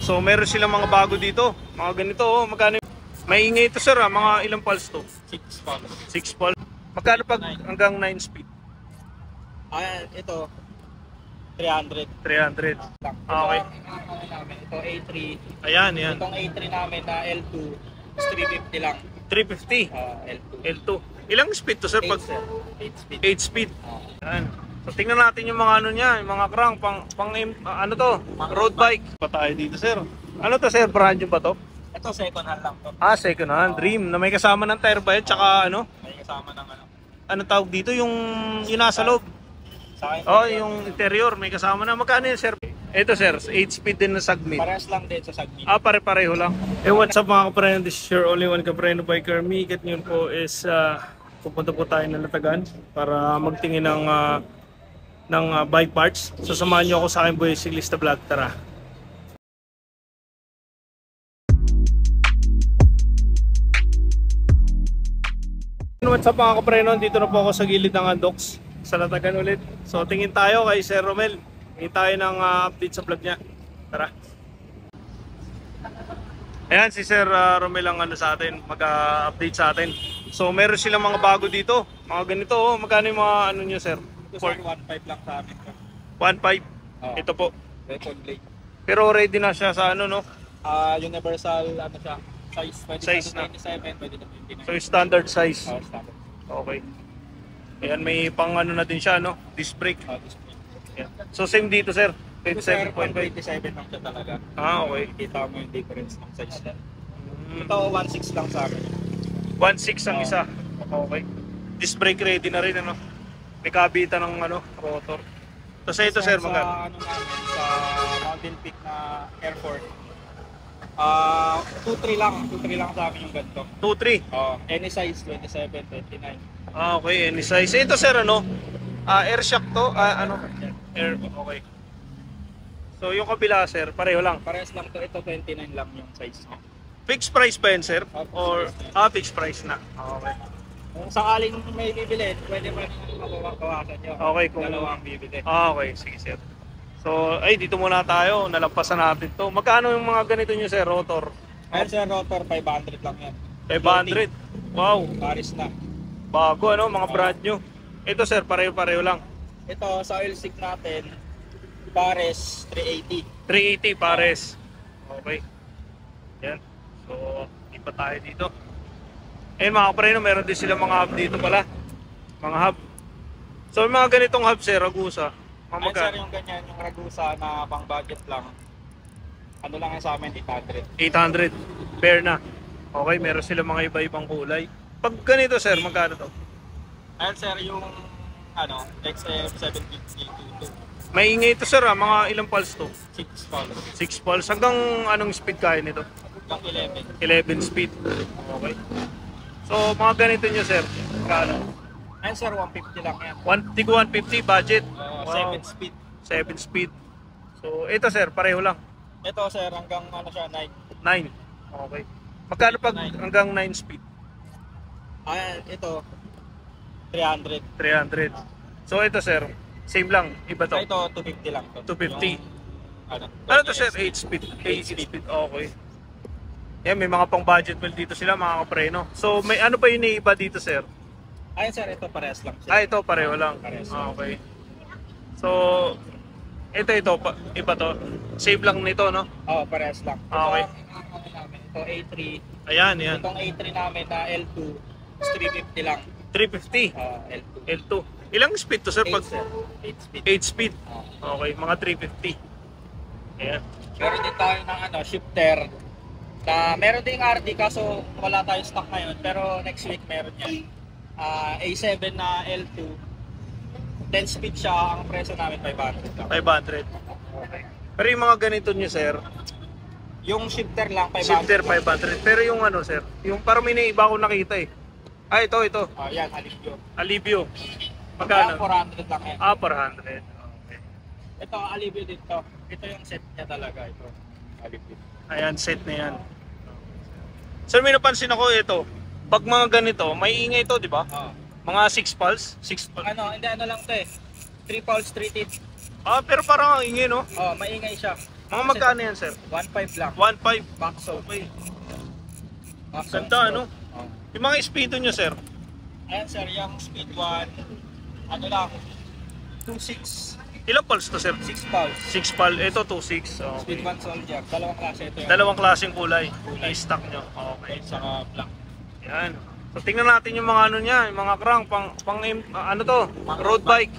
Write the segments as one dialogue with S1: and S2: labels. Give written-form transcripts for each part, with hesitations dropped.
S1: So meron silang mga bago dito. Mga ganito oh. Magkano? May ingay ito sir ah. Mga ilang pulse to?
S2: 6 pulse.
S1: 6 pulse. Magkano pag hanggang 9 speed?
S2: Ayan, ito 300.
S1: 300. Okay.
S2: Ito A3.
S1: Ayan, yan.
S2: Itong A3 namin na L2 is 350 lang.
S1: 350.
S2: L2.
S1: L2. Ilang speed to sir?
S2: 8
S1: Pag
S2: sir. 8 speed.
S1: 8 speed. Ayan. So tingnan natin yung mga ano niya, yung mga crank pang ano to? Road bike. Pa tayo dito sir. Ano to sir? Brand new ba to?
S2: Ito second hand lang to.
S1: Ah, second hand. Dream na may kasama ng tire ba yan? Tsaka ano?
S2: May kasama ng ano.
S1: Ano tawag dito? Yung nasa loob.
S2: Sa akin,
S1: Oh, yung interior may kasama na. Magkano yun sir? Ito sir, 8 speed din na Sagmit.
S2: parehas lang din sa Sagmit.
S1: Ah, pare-pareho lang. Eh, what's up mga kapreno? This is your only one kapreno biker. Mikat nyo po is pupunta po tayo ng Latagan para magtingin ng bike parts. So samahan nyo ako sa aking Boy Siglista Vlog. Tara! What's up mga kapreno? Dito na po ako sa gilid ng Andox sa Latagan ulit. So tingin tayo kay Sir Romel. Tingin tayo ng update sa vlog niya. Tara! Ayan si Sir Romel ang ano sa atin, mag-update sa atin. So meron silang mga bago dito. Mga ganito oh. Magkano yung mga ano nyo sir?
S2: Ito sir, 1.5 lang sa amin.
S1: 1.5. Ito po.
S2: Record blade.
S1: Pero ready na siya sa ano no?
S2: Universal ano siya, size. Pwede
S1: Size
S2: na
S1: na.
S2: 27, pwede na 29.
S1: So standard size.
S2: Standard.
S1: Okay. Ayan may pang ano na din siya no? Disc brake.
S2: Display.
S1: Ayan. So same dito sir.
S2: Ito sir,
S1: 27.5.
S2: 27 lang siya talaga.
S1: Ah okay.
S2: Kita mo yung difference ng size niya. Ito 1.6 lang sa akin.
S1: 1.6 ang isa. Okay. Disc brake ready na rin ano? May kabitan ng ano, rotor. Tapos ito sir,
S2: Sa
S1: magkano?
S2: ano namin, sa Mountain Peak na airport. 2.3 lang. 2.3 lang sa amin yung ganito.
S1: 2.3.
S2: Any size, 27, 29.
S1: Ah, okay. Any size. Ito sir, ano? Air shock to? Ano? Air, okay. So yung kabila sir, pareho lang.
S2: Parehas lang to. Ito 29 lang yung size niya.
S1: Fixed price ba yun sir? Or, fixed price na. Okay.
S2: Kung sakaling may bibili, pwede mo rin kawasan nyo.
S1: Okay, kung
S2: dalawang bibili.
S1: Okay, sige sir. So, ay dito muna tayo. Nalampasan natin to. Magkano yung mga ganito nyo sir, rotor?
S2: Ayun sir, rotor, 500 lang yan.
S1: 500. Wow.
S2: Paris na.
S1: Bago ano, mga brand new. Ito sir, pareho-pareho lang.
S2: Ito, sa oil stick natin, Pares 380.
S1: 380 pares. Okay. Yan. So, iba tayo dito. Ayun mga kapreno, meron din sila mga hub dito pala. Mga hub. So, mga ganitong hub sir, Ragusa.
S2: Ayun sir, yung ganyan, yung Ragusa na pang budget lang. Ano lang yan sa amin, 800.
S1: 800. Pair na. Okay, meron sila mga iba-ibang kulay. Pag ganito sir, magkano to?
S2: Ayun sir, yung ano, XM750
S1: May ingay ito sir mga ilang pulse to?
S2: 6 pulse.
S1: 6 pulse. Hanggang anong speed kaya nito?
S2: Hanggang
S1: 11 speed. Okay. So, mga ganito nyo sir. Magkano?
S2: Ayun sir, 150 lang yan.
S1: Tig 150 budget.
S2: 7 speed.
S1: 7 speed. So, ito sir, pareho lang.
S2: Ito sir, hanggang ano siya, 9.
S1: 9. Okay. Magkano pag hanggang 9 speed?
S2: Ayan, ito, 300.
S1: 300. So, ito sir, same lang. Iba to.
S2: Ito, 250 lang to.
S1: 250.
S2: Ano
S1: Ano to sir? 8 speed. 8 speed. Okay. Yan, may mga pang budget wheel dito sila mga kapreno. So, may ano pa yun iba dito sir?
S2: Ayun sir, ito parehas lang.
S1: Ito pareho lang.
S2: Parehas.
S1: Okay. So, ito iba to. Save lang nito, no?
S2: Oo, parehas lang.
S1: Okay.
S2: Ito A3.
S1: Ayan.
S2: Itong A3 namin na L2 is 350 lang.
S1: 350.
S2: L2.
S1: L2. Ilang speed to sir?
S2: 8
S1: Pag
S2: sir. 8 speed.
S1: 8 speed. Okay, mga 350. Ayan.
S2: Meron din tayo ng ano, shifter. Na meron ding RD kaso wala tayong stock ngayon. Pero next week meron yan. A7 na L2. 10 speed siya. Ang presyo namin 500 lang.
S1: 500. Okay. Pero yung mga ganito nyo sir,
S2: Yung shifter lang 500.
S1: shifter 500. Pero yung ano sir, yung parang may naiba ko nakita eh. Ito.
S2: Yan, Alivio.
S1: Alivio. Magkano?
S2: 400 lang yan.
S1: 400. Okay.
S2: Ito, Alivio dito. Ito yung set niya talaga. Ito, Alivio.
S1: Ayan, set na yan. Sir, may napansin ako ito. Pag mga ganito, may ingay ito, di ba? Mga 6 pulse? 6 pulse.
S2: Hindi, ano lang to eh. 3 pulse, 3 teeth.
S1: Pero parang ang ingay, no?
S2: Maingay siya.
S1: Mga magkano yan, sir?
S2: 1.5 lang.
S1: 1.5.
S2: Backso.
S1: Okay.
S2: Backso.
S1: Ganda, ano?
S2: Oh.
S1: Yung mga speedo nyo, sir?
S2: Ayan sir, yung speed 1, ano lang, 2.6.
S1: Ilang pulse to, sir?
S2: 6 pulse.
S1: 6 pal. Ito, 2.6.
S2: Speed
S1: Okay.
S2: 1 soldier. Dalawang klase ito yan.
S1: Dalawang klaseng kulay. I-stock nyo. Okay.
S2: Saka black.
S1: Yan. So, tingnan natin yung mga ano niya, yung mga crank, ano to? Road bike.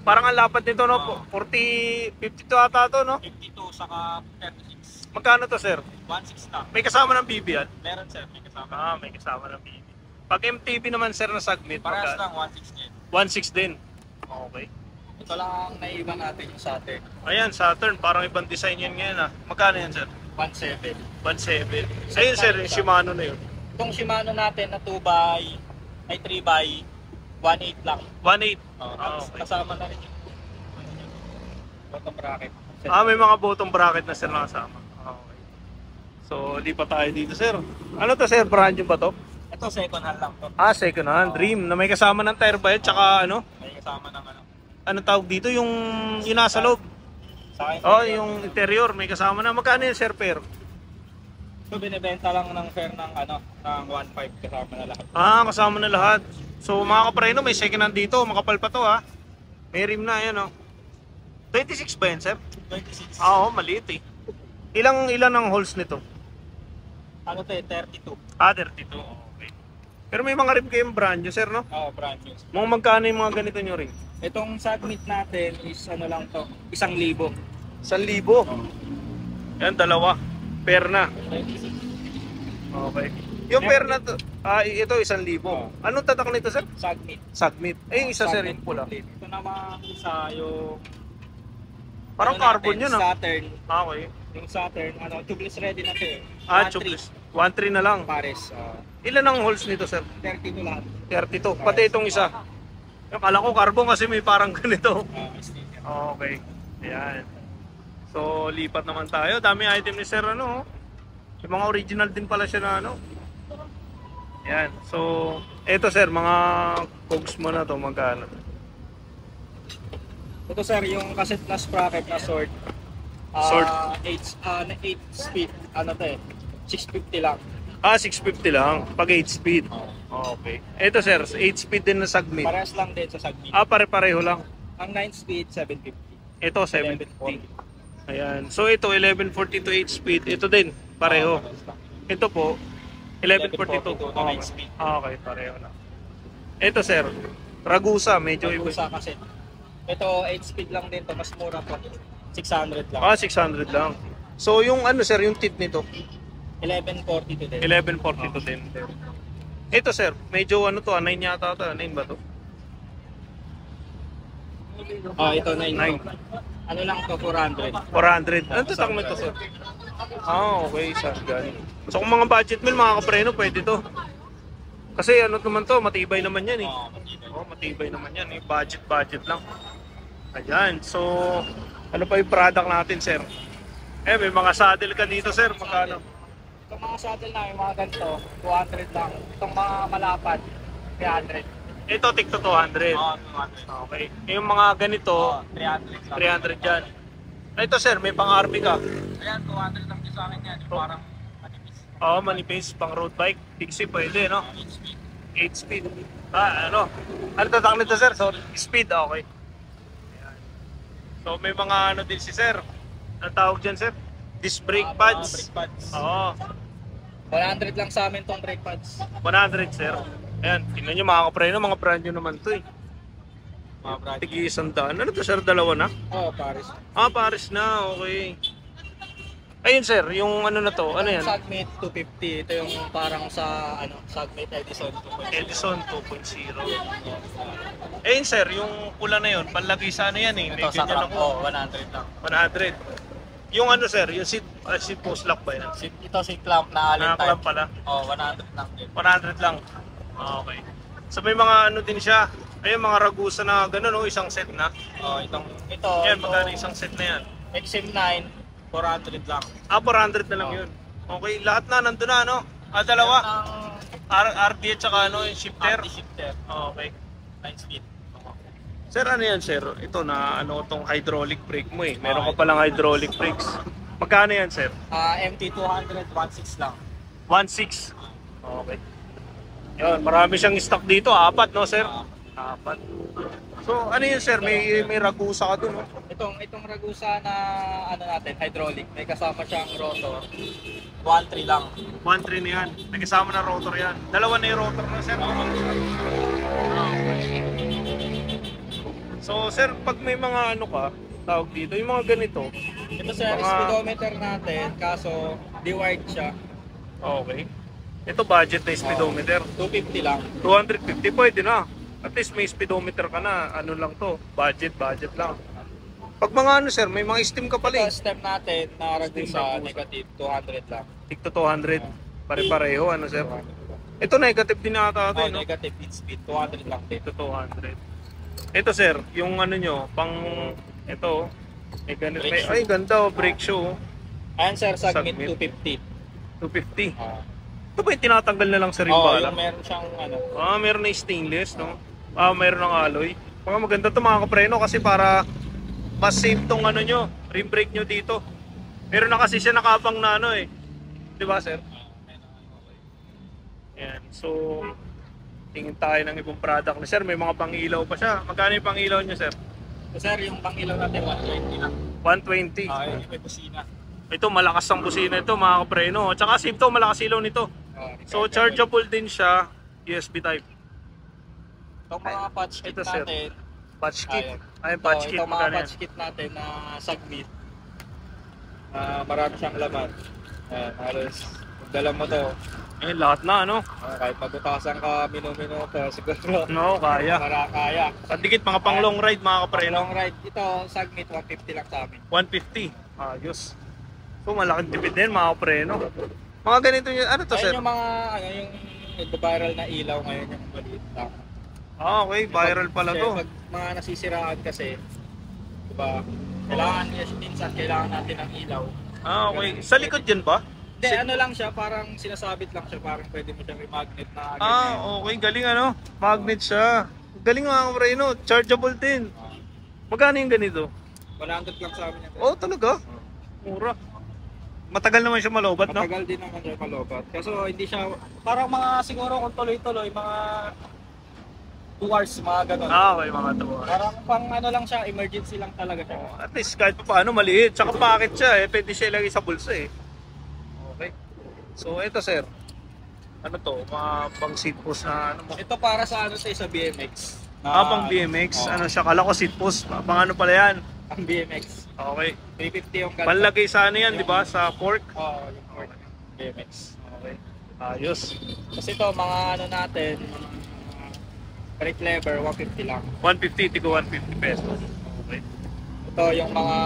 S1: Parang ang lapad nito, no? 52 ata to, no?
S2: 52 saka 36.
S1: Magkano to, sir?
S2: 1.6 lang.
S1: May kasama ng BB yan?
S2: Meron sir, may kasama.
S1: May kasama ng BB. Pag MTB naman, sir, na submit,
S2: Parehas lang, 1.6 din.
S1: 1.6 din. Okay.
S2: Ito lang ang naiba natin yung Saturn.
S1: Ayan, Saturn. Parang ibang design yan ngayon, ah. Magkano yan, sir?
S2: 1.7.
S1: 1.7. Ayun, sir, yung Shimano na yun.
S2: Itong Shimano natin na 3x, 1.8 lang.
S1: 1.8.
S2: Tapos
S1: Okay.
S2: kasama na rin yung bottom bracket.
S1: May mga bottom bracket na, sir, nakasama. Okay. So, di pa tayo dito, sir. Ano to, sir? Brand new ba to?
S2: Ito second hand lang to.
S1: Second hand. Dream. Na may kasama ng tire ba yun? Tsaka ano?
S2: May kasama ng ano.
S1: Ano tawag dito? Yung nasa loob.
S2: Sa akin,
S1: Yung interior. May kasama na. Magkano yun, sir, per?
S2: ito binibenta lang ng fair ng ano, ng 1.5 kasama na lahat.
S1: Kasama na lahat. So, mga kapreno, may second hand dito. Makapal pa to, ha? May rim na, yan, oh. 26 ba yan, sir?
S2: 26.
S1: Oo, maliit, eh. Ilan ang holes nito?
S2: Ano to eh, 32.
S1: 32. Okay. Pero may mga rim kayong brand new, sir, no?
S2: Oo, brand new.
S1: Mga magkano yung mga ganito nyo rin?
S2: Itong submit natin is ano lang to, 1,000.
S1: 1,000. Yan, dalawa. Pair na. Okay. Yung pair na to, ito 1,000. Anong tatak nito, sir?
S2: Submit.
S1: Submit. Yung isa, sir, yung pula.
S2: Ito naman isa yung
S1: Parang
S2: ano
S1: carbon
S2: natin,
S1: yun, ah.
S2: Saturn.
S1: Okay.
S2: Yung Saturn, ano, tubeless ready na to eh. 1.3
S1: Tubeless. 1.3 na lang.
S2: pares.
S1: Ilan ang holes nito, sir?
S2: 32 lahat.
S1: 32. Pati itong isa. Akala ko carbon kasi may parang ganito.
S2: Sticker.
S1: Okay. Ayan. So, lipat naman tayo. Dami item ni sir, ano. Yung mga original din pala siya na, ano. Ayan. So, eto, sir, mga cogs mo na to, magkano?
S2: Ito sir, yung cassette na sprocket na sword.
S1: Sword?
S2: 8 speed, ano to eh, 650 lang.
S1: 650 lang. Pag 8 speed. Okay. Eto, sir, 8 speed din na submit.
S2: Parehas lang din sa submit.
S1: Pare-pareho lang.
S2: Ang 9 speed, 750.
S1: Ito, 750. Ayan. So, ito, 1140 to 8 speed. Ito din, pareho.
S2: Parehas lang.
S1: Ito po, 1142.
S2: 1142 na 9 speed.
S1: Okay, pareho na. Ito, sir, Ragusa, medyo iba.
S2: Sa cassette. Ito, 8 speed lang din to, mas mura po. 600 lang.
S1: 600 lang. So, yung ano, sir, yung tip nito,
S2: 1142 din.
S1: 1142 din. Ito, sir, medyo ano to, 9 yata ito. 9 ba to?
S2: Ito 9.
S1: 9.
S2: Ano lang to, 400.
S1: 400. Ano to takong nito, sir? Okay, shotgun. So, kung mga budget meal, mga kapreno, pwede to. Kasi ano naman to, matibay naman yan, eh. Matibay naman yan, eh. Budget lang. Ayan, so, ano pa yung product natin, sir? May mga saddle ka dito, sir. Magkano?
S2: Itong mga saddle namin, mga ganito, 200 lang. Itong mga malapad, 300.
S1: Ito, tigto 200.
S2: 200.
S1: Okay. Yung mga ganito,
S2: 300 lang.
S1: 300 dyan. Ito, sir, may pang-RP ka.
S2: Ayan, 200 lang din sa akin yan. Yung parang manipis.
S1: Manipis, pang road bike. Pixie, pwede, no?
S2: 8 speed.
S1: 8 speed. Ano? Ano tatak nito, sir? So, speed, okay. Ayan. So, may mga ano din si sir. Ano tawag dyan, sir? Disc brake pads.
S2: Brake pads.
S1: Oo.
S2: 100 lang sa amin tong brake pads.
S1: 100, sir. Ayan, tingnan nyo mga kapreno, mga brand new naman to, eh.
S2: Mga brand.
S1: Tigi 100. Ano to, sir? Dalawa na?
S2: Paris.
S1: Pares na, okay. Ayun, sir, yung ano na to, ano yan?
S2: Submit 250. Ito yung parang sa Submit Edison 2.0.
S1: Edison 2.0. Ayun, sir, yung pula na yun, panlagay sa ano yan, eh. May
S2: Ito sa
S1: ganyan
S2: crank
S1: ako.
S2: 100 lang.
S1: 100. Yung ano, sir, yung seat post lock ba yan?
S2: Ito si clamp na allen
S1: Nakakalam
S2: type.
S1: pala.
S2: 100 lang din.
S1: 100 lang. Okay. So may mga ano din siya. Ayun, mga Ragusa na gano'n, no? Isang set na.
S2: Ito.
S1: Yan, magkano isang set na yan?
S2: XM9, 400 lang.
S1: 400 na lang yun. Okay, lahat na nandun na, no? Dalawa. RD at saka ano, yung shifter.
S2: Shifter.
S1: Okay.
S2: 9 speed.
S1: Sir, ano yan, sir? Ito na, ano, tong hydraulic brake mo eh. Meron ka palang hydraulic brakes. Magkano yan, sir?
S2: MT200, 1.6 lang.
S1: 1.6. Okay. Yun, marami siyang stock dito. 4, no, sir? 4. So, ano yun, sir? May ragusa ka dun, no?
S2: Itong Ragusa na ano natin, hydraulic, may kasama siyang rotor. 1.3 lang.
S1: 1.3 na yan. May kasama na rotor yan. Dalawa na yung rotor na, sir. So, sir, pag may mga ano ka, tawag dito, yung mga ganito.
S2: Ito sir,
S1: Mga-
S2: speedometer natin, kaso de-wired siya.
S1: Okay. Ito budget na speedometer.
S2: 250 lang.
S1: 250 pwede na. At least may speedometer ka na. Ano lang to? Budget lang. Pag mga ano, sir, may mga steam ka pala
S2: Ito
S1: eh.
S2: step natin na Ragusa,
S1: Ragusa.
S2: negative 200 lang.
S1: Tigto 200. Pare-pareho, ano, sir? Ito negative din ata ito,
S2: Oh,
S1: no?
S2: negative speed speed, 200 lang din.
S1: Tigto 200. Ito, sir, yung ano nyo, pang... Ito, may ganito.
S2: Brake shoe.
S1: Ay, ganda, oh, brake shoe.
S2: Ayan sir, Sagmit
S1: Sagmit.
S2: 250.
S1: 250.
S2: Ah.
S1: Ito ba yung tinatanggal na lang, sir, yung
S2: Oh,
S1: bala?
S2: yung meron siyang ano.
S1: Meron na stainless, no? Meron ng alloy. Mga maganda to mga kapreno kasi para mas safe tong ano nyo, rim brake nyo dito. Meron na kasi siya nakabang na ano eh. Di ba, sir? Yan. So, tingin tayo ng ibang product na, sir. May mga pang-ilaw pa siya. Magkano yung pang-ilaw nyo, sir?
S2: So sir, yung pang-ilaw natin 120 lang.
S1: 120.
S2: Yung may busina.
S1: Ito, malakas ang busina ito, mga kapreno. Tsaka safe to, malakas ilaw nito. So, chargeable din siya, USB type.
S2: Itong mga patch kit
S1: Ito, sir.
S2: natin.
S1: Patch kit.
S2: Ayun.
S1: Ayun, patch kit.
S2: Itong mga
S1: Magkano yan?
S2: patch kit natin na Sagmit. Marami siyang laman. Ayan, halos dala mo to.
S1: Eh, lahat na, ano?
S2: Kahit magutasan ka minuto, siguro.
S1: No, kaya.
S2: Kaya.
S1: Pandikit, mga pang long ride, mga
S2: Pang
S1: kapreno.
S2: long ride, ito Sagmit 150 lang sa amin.
S1: 150. Ayos. So, malaking tipid din, mga kapreno. Mga ganito yun. Ano to, sir?
S2: Ayun yung mga, yung nagbabiral na ilaw ngayon, yung maliit lang.
S1: Okay. Viral pala
S2: Kasi
S1: to.
S2: pag mga nasisiraan kasi, diba, kailangan minsan kailangan natin ng ilaw.
S1: Okay. Sa likod yan ba?
S2: Hindi, ano lang siya, parang sinasabit lang siya, parang pwede mo siyang i-magnet na
S1: Okay. Galing, ano? Magnet siya. Galing, mga kapreno. Chargeable din. Magkano yung ganito?
S2: 100 lang sa amin yan.
S1: Oh, talaga? Mura. Matagal naman siya malobat, no?
S2: Matagal din naman siya malobat. Kaso hindi siya, parang mga siguro kung tuloy-tuloy, mga 2 hours, mga ganun.
S1: Okay, mga to.
S2: Parang pang ano lang siya, emergency lang talaga siya.
S1: At least kahit pa paano maliit. Tsaka packet siya eh. Pwede siya ilagay sa bulsa eh. Okay. So ito, sir. Ano to? Mga pang seat post na ano mo?
S2: Ito para sa ano tayo sa BMX.
S1: Pang BMX. Ano siya? Kala ko seat post. Pang ano pala yan?
S2: Ang BMX.
S1: Okay.
S2: 350 yung ganito.
S1: Panlagay sa ano yan, di ba? Sa fork.
S2: Oo, yung fork. BMX.
S1: Okay. Ayos.
S2: Kasi ito, mga ano natin, brake lever, 150 lang.
S1: 150, tigo 150 pesos. Okay.
S2: Ito yung mga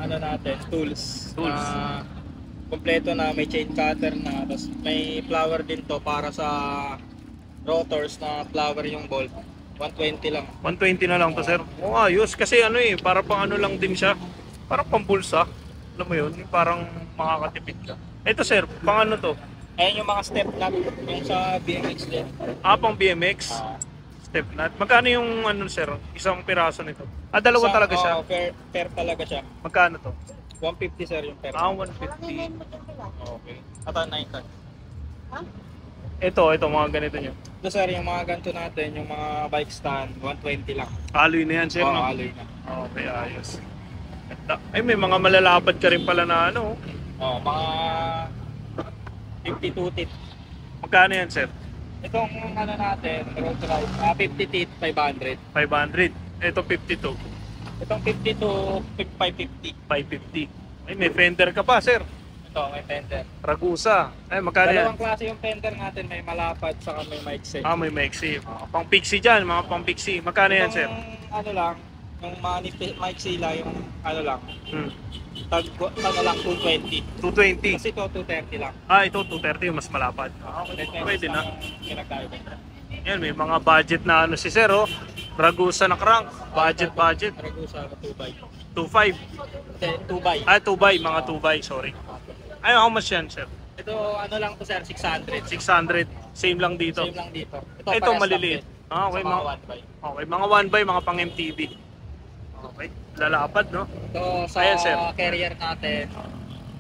S2: ano natin, tools.
S1: Tools.
S2: Na kompleto na, may chain cutter na, tapos may flower din to para sa rotors na flower yung bolt. 120 lang.
S1: 120 na lang to, sir. Oh, ayos. Kasi ano eh, para pang ano lang din siya. Parang pang bulsa. Alam mo yun? Yung parang makakatipid ka. Ito, sir. Pang ano to?
S2: Ayan yung mga step nut, yung sa BMX din.
S1: Pang BMX.
S2: Ah.
S1: Step nut. Magkano yung ano, sir? Isang piraso nito? Dalawa talaga siya.
S2: Fair talaga siya.
S1: Magkano to?
S2: 150 sir yung fair.
S1: 150.
S2: Okay. Ito 9
S1: Ito, mga ganito nyo.
S2: Ito sir, yung mga ganito natin, yung mga bike stand, 120 lang.
S1: Alloy na yan, sir,
S2: Oo,
S1: no?
S2: alloy na.
S1: Okay, ayos. Ganda. Ay, may mga malalapad ka rin pala na ano.
S2: Mga 52 teeth.
S1: Magkano yan, sir?
S2: Itong ano natin, road ride, 50 teeth, 500.
S1: 500. Ito, 52.
S2: Itong 52, 550.
S1: 550. Ay, may fender ka pa, sir.
S2: Ito, may fender.
S1: Ragusa. Ay, magkano yan?
S2: Dalawang klase yung fender natin, may malapad, saka may maiksi.
S1: May maiksi. Pang pixie dyan, mga pang pixie. Magkano yan, sir?
S2: Ano lang, yung mga maiksi lang, yung ano lang,
S1: Hmm.
S2: ano lang, 220.
S1: 220.
S2: Kasi ito, 230 lang.
S1: Ito, 230, yung mas malapad. Pwede na.
S2: Pinagkaiba.
S1: Yan, may mga budget na ano si sir, oh. Ragusa na crank. Budget.
S2: Ragusa, 2x.
S1: 2.5.
S2: 2x.
S1: 2 mga 2 sorry. Ay, how much yan, sir?
S2: Ito, ano lang to sir, 600.
S1: 600. Same lang dito.
S2: Same lang dito.
S1: Ito,
S2: parehas lang
S1: maliliit.
S2: din.
S1: Okay,
S2: sa mga
S1: mga,
S2: 1 by.
S1: okay, mga 1 by, mga pang MTV. Okay, lalapad, no?
S2: So sa
S1: Ayan, sir.
S2: carrier natin,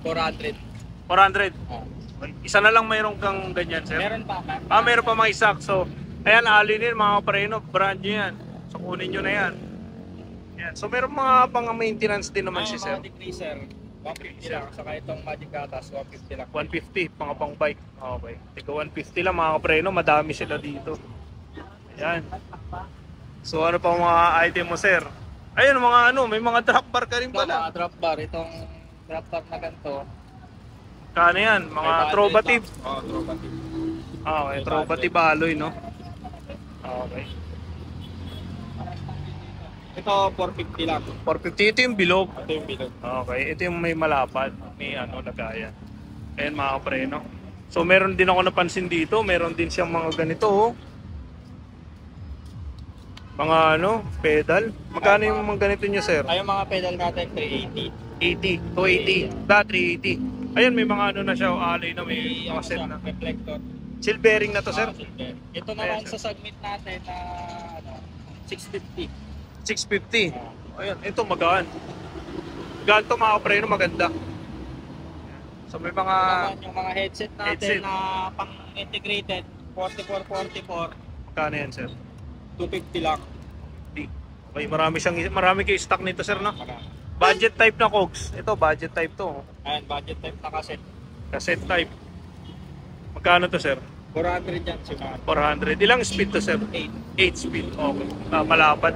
S2: 400.
S1: 400.
S2: Oh.
S1: Okay. Isa na lang mayroon kang ganyan, sir.
S2: Meron pa, ma'am.
S1: Meron pa mga isak. So, ayan, alinin mga kapreno, brand nyo yan. So, kunin nyo na yan. Yan. So, meron mga pang-maintenance din naman si sir.
S2: Mga decreaser, 150 lang. Saka itong Magic Gatas, 150 lang.
S1: 150, mga pang bike. Okay. Tiga 150 lang mga kapreno, madami sila dito. Ayan. So, ano pa mga item mo, sir? Ayun, mga ano, may mga drop bar ka rin
S2: Ito,
S1: pala.
S2: mga drop bar. Itong drop bar na ganito.
S1: Kano yan? Mga
S2: 500
S1: trovative.
S2: lang. Oo, trovative.
S1: Okay, trovative alloy, no? Okay.
S2: Ito, 450 lang.
S1: 450, ito yung bilog.
S2: Ito yung bilog.
S1: Okay, ito yung may malapad, may ano lagayan. Ayan mga kapreno. So meron din ako napansin dito, meron din siyang mga ganito oh. Mga ano, pedal. Magkano yung mga ganito niyo, sir?
S2: Ay, yung mga pedal natin, 380.
S1: 80, 280, 380. Ayun, may mga ano na siya, alloy na may mga set na.
S2: Reflector.
S1: Silvering na to, sir?
S2: Silver. Ito naman
S1: Ayan, sir.
S2: sa segment natin na ano, 650.
S1: 650. Ayun, ito magaan. Magaan to mga kapreno, maganda. So may mga
S2: Naman yung mga headset natin
S1: Headset.
S2: na pang-integrated, 4444,
S1: magkano yan, sir?
S2: 250 lang.
S1: Okay, marami kayo stock nito, sir, no? Budget type na cogs. Ito, budget type to.
S2: Ayan, budget type na kasi.
S1: Cassette type. Magkano to, sir?
S2: 400 yan si mga
S1: 400. Ilang speed to, sir?
S2: 8.
S1: 8 speed. Okay. Malapad.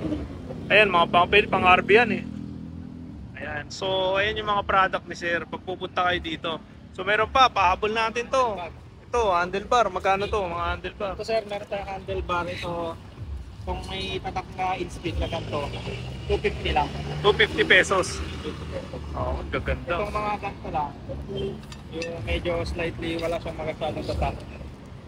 S1: Ayan, mga pang RB yan eh. Ayan. So, ayan yung mga product ni sir. Pag pupunta kayo dito. So, meron pa. Pahabol natin to. Ito, handlebar. Magkano to, mga handlebar?
S2: Ito sir, meron tayong handlebar. Ito, kung may tatak na in-speed na ganito, 250 lang.
S1: 250 pesos.
S2: 250 pesos.
S1: Oh, gaganda.
S2: Itong mga ganito lang, yung medyo slightly wala siyang magasyadong tatak,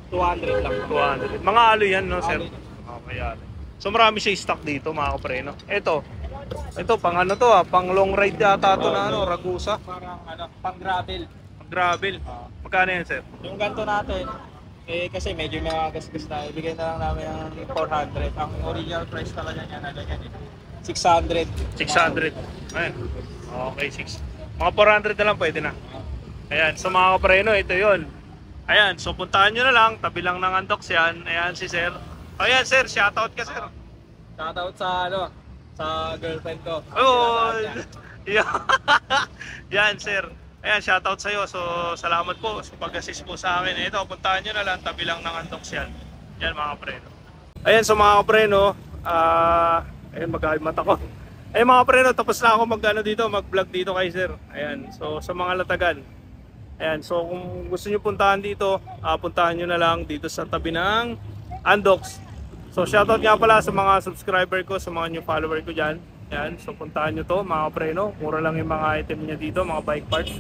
S2: 200 lang.
S1: 200. Mga alo yan, no, sir?
S2: Alo.
S1: Okay, alo. So, marami siya stock dito, mga kapreno. Ito, pang ano to, pang long ride yata to na ano, Ragusa.
S2: Parang ano, pang gravel.
S1: Gravel. Magkano yan, sir?
S2: Yung ganito natin, kasi medyo magagasgas na, ibigay na lang namin ng 400. Ang original price talaga niya na ganyan eh. 600.
S1: 600. Ayan. Okay, 6. Mga 400 na lang pwede na. Ayan, so mga kapreno, ito yon. Ayan, so puntahan nyo na lang, tabi lang ng Andox yan. Ayan si sir. Ayan sir, shoutout ka sir.
S2: Shoutout sa ano, sa girlfriend ko.
S1: Oh, yan sir. Ayan, shoutout sa'yo. So, salamat po sa pag-assist po sa akin. Ito, puntahan nyo na lang, tabi lang ng Andox yan. Yan mga kapreno. Ayan, so mga kapreno, ayun, mag-mata ko. Ayun mga kapreno, tapos na ako mag-vlog dito kay sir. Ayan, so sa mga latagan. Ayan, so kung gusto nyo puntahan dito, puntahan nyo na lang dito sa tabi ng Andox. So shoutout nga pala sa mga subscriber ko, sa mga new follower ko dyan. Ayan, so puntahan nyo to mga kapreno. Mura lang yung mga item niya dito, mga bike parts.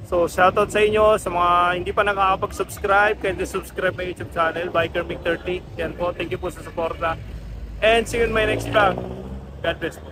S1: So shoutout sa inyo, sa mga hindi pa nakakapag-subscribe, kindly subscribe my YouTube channel, Biker Mick 30. Yan po, thank you po sa suporta. And see you in my next vlog. God bless po.